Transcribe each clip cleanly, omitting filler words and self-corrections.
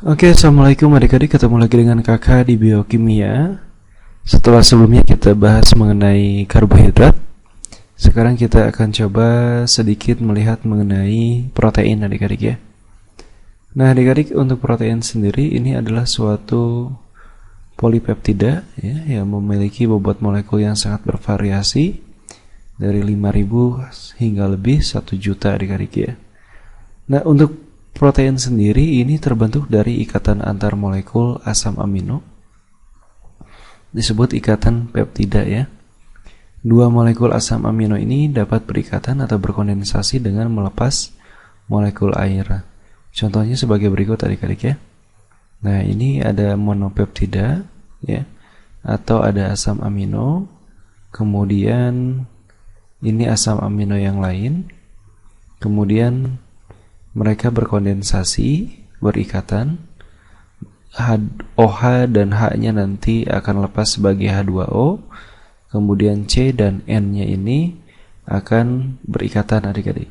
Oke, assalamualaikum adik-adik. Ketemu lagi dengan kakak di biokimia. Setelah sebelumnya kita bahas mengenai karbohidrat, sekarang kita akan coba sedikit melihat mengenai protein adik-adik ya. Nah adik-adik, untuk protein sendiri ini adalah suatu polipeptida ya, yang memiliki bobot molekul yang sangat bervariasi dari 5.000 hingga lebih 1 juta adik-adik ya. Nah untuk protein sendiri ini terbentuk dari ikatan antar molekul asam amino, disebut ikatan peptida ya. Dua molekul asam amino ini dapat berikatan atau berkondensasi dengan melepas molekul air. Contohnya sebagai berikut adik-adik ya. Nah ini ada monopeptida ya, atau ada asam amino, kemudian ini asam amino yang lain, kemudian mereka berkondensasi, berikatan. OH dan H-nya nanti akan lepas sebagai H2O. Kemudian C dan N-nya ini akan berikatan adik-adik.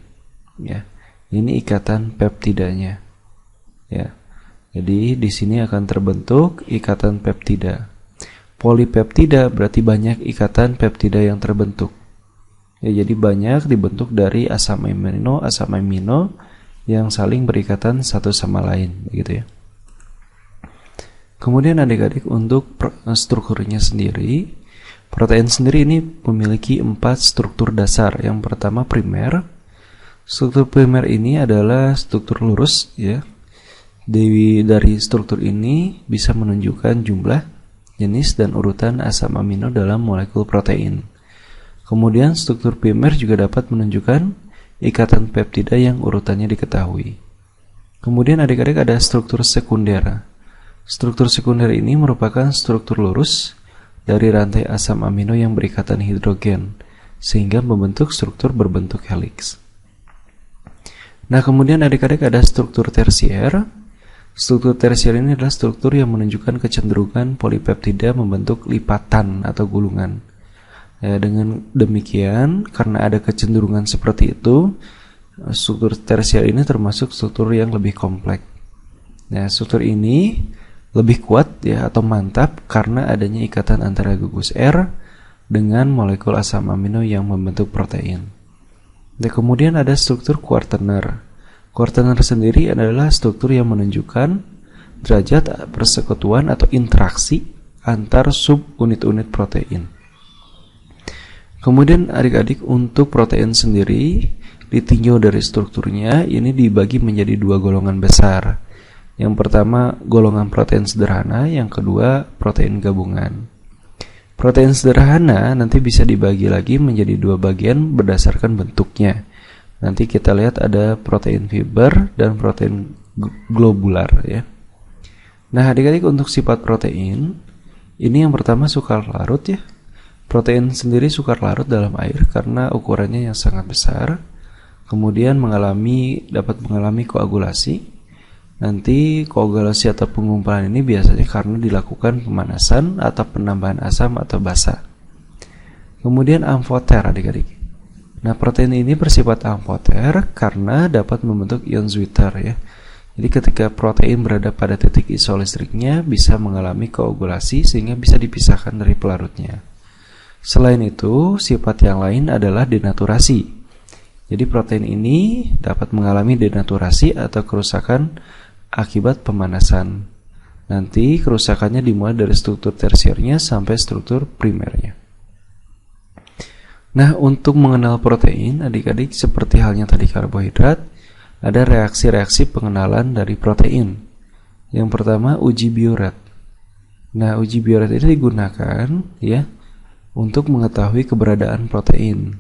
Ya, ini ikatan peptidanya. Ya, jadi di sini akan terbentuk ikatan peptida. Polipeptida berarti banyak ikatan peptida yang terbentuk. Ya, jadi banyak dibentuk dari asam amino yang saling berikatan satu sama lain, begitu ya. Kemudian adik-adik untuk strukturnya sendiri, protein sendiri ini memiliki 4 struktur dasar. Yang pertama primer. Struktur primer ini adalah struktur lurus ya. Dari struktur ini bisa menunjukkan jumlah, jenis dan urutan asam amino dalam molekul protein. Kemudian struktur primer juga dapat menunjukkan ikatan peptida yang urutannya diketahui. Kemudian adik-adik ada struktur sekunder. Struktur sekunder ini merupakan struktur lurus dari rantai asam amino yang berikatan hidrogen, sehingga membentuk struktur berbentuk heliks. Nah kemudian adik-adik ada struktur tersier. Struktur tersier ini adalah struktur yang menunjukkan kecenderungan polipeptida membentuk lipatan atau gulungan. Ya, dengan demikian, karena ada kecenderungan seperti itu, struktur tersier ini termasuk struktur yang lebih kompleks. Nah, struktur ini lebih kuat ya atau mantap karena adanya ikatan antara gugus R dengan molekul asam amino yang membentuk protein. Dan kemudian ada struktur kuartener. Kuartener sendiri adalah struktur yang menunjukkan derajat persekutuan atau interaksi antar subunit-unit protein. Kemudian adik-adik untuk protein sendiri ditinjau dari strukturnya ini dibagi menjadi 2 golongan besar. Yang pertama golongan protein sederhana, yang kedua protein gabungan. Protein sederhana nanti bisa dibagi lagi menjadi 2 bagian berdasarkan bentuknya. Nanti kita lihat ada protein fiber dan protein globular ya. Nah adik-adik untuk sifat protein ini yang pertama sukar larut ya. Protein sendiri sukar larut dalam air karena ukurannya yang sangat besar. Kemudian dapat mengalami koagulasi. Nanti koagulasi atau pengumpulan ini biasanya karena dilakukan pemanasan atau penambahan asam atau basa. Kemudian amfoter adik-adik. Nah protein ini bersifat amfoter karena dapat membentuk ion Zwitter ya. Jadi ketika protein berada pada titik isolistriknya bisa mengalami koagulasi sehingga bisa dipisahkan dari pelarutnya. Selain itu, sifat yang lain adalah denaturasi. Jadi protein ini dapat mengalami denaturasi atau kerusakan akibat pemanasan. Nanti kerusakannya dimulai dari struktur tersiernya sampai struktur primernya. Nah, untuk mengenal protein, adik-adik seperti halnya tadi karbohidrat, ada reaksi-reaksi pengenalan dari protein. Yang pertama, uji Biuret. Nah, uji Biuret ini digunakan ya untuk mengetahui keberadaan protein.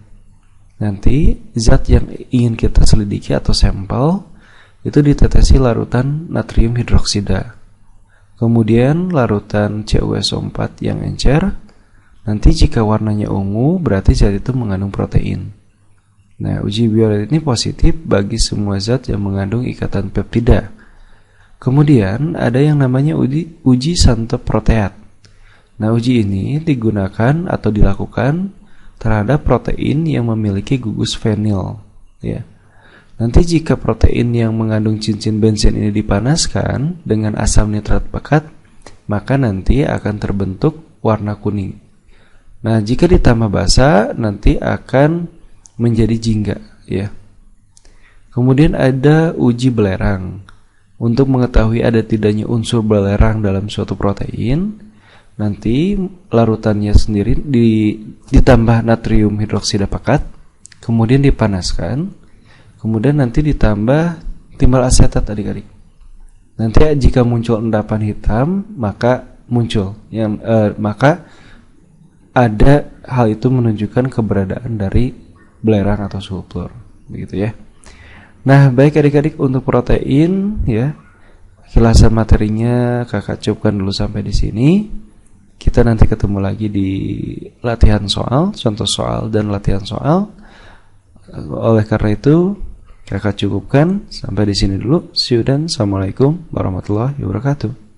Nanti zat yang ingin kita selidiki atau sampel itu ditetesi larutan natrium hidroksida. Kemudian larutan CuSO4 yang encer. Nanti jika warnanya ungu berarti zat itu mengandung protein. Nah, uji Biuret ini positif bagi semua zat yang mengandung ikatan peptida. Kemudian ada yang namanya uji Santoproteat. Nah, uji ini digunakan atau dilakukan terhadap protein yang memiliki gugus fenil ya. Nanti jika protein yang mengandung cincin benzen ini dipanaskan dengan asam nitrat pekat, maka nanti akan terbentuk warna kuning. Nah, jika ditambah basa, nanti akan menjadi jingga, ya. Kemudian ada uji belerang. Untuk mengetahui ada tidaknya unsur belerang dalam suatu protein, nanti larutannya sendiri ditambah natrium hidroksida pekat, kemudian dipanaskan, kemudian nanti ditambah timbal asetat adik-adik. Nanti jika muncul endapan hitam, maka maka ada hal itu menunjukkan keberadaan dari belerang atau sulfur, begitu ya. Nah, baik adik-adik, untuk protein ya, kilasan materinya kakak cukupkan dulu sampai di sini. Kita nanti ketemu lagi di latihan soal, contoh soal dan latihan soal. Oleh karena itu, kakak cukupkan sampai di sini dulu. See you dan assalamualaikum warahmatullahi wabarakatuh.